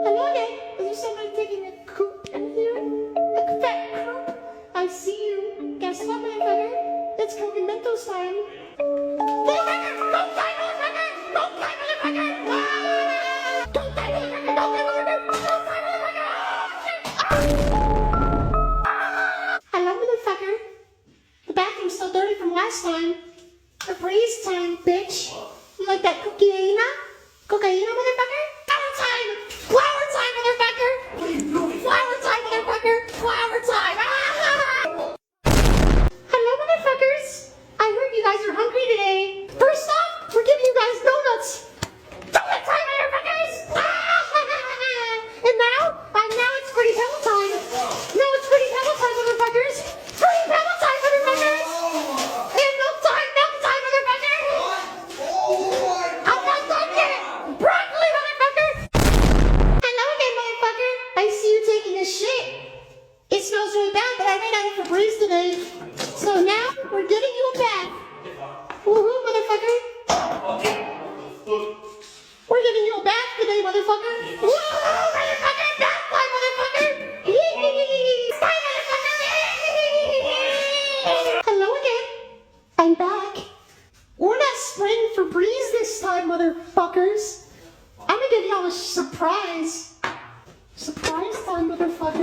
Hello there. Is there someone taking a coop in here? A fat coop? I see you. Guess what, motherfucker? It's Coke Mentos time. Motherfucker! Don't die, motherfucker! Don't die, motherfucker! Ah! Don't die, motherfucker! Don't die, motherfucker! Don't die, motherfucker! Hello, motherfucker. The bathroom's still dirty from last time. Freeze time, bitch. You like that cocaine? Cocaine, motherfucker? Flower time! Flower time, motherfucker! Flower time, motherfucker! Flower time! Ah! Hello, motherfuckers. I heard you guys are hungry today. First off, we're giving you guys donuts. Donut time, motherfuckers! Ah! And now it's Fruity Pebble time. Now it's Fruity Pebble time, motherfuckers. Fruity Pebble time, motherfuckers. And milk time, motherfucker. I'm not done yet. Broccoli, motherfucker. Hello again, motherfucker. I see you taking a shit. It smells really bad, but I ran out of Febreze today. So now we're giving you a bath. Woohoo, motherfucker. We're giving you a bath today, motherfucker. Woohoo, motherfucker. Bath time, motherfucker. Yee. Bye, motherfucker. Hello again. I'm back. We're not spraying Febreze this time, motherfuckers. I'm gonna give y'all a surprise. Surprise time, motherfucker.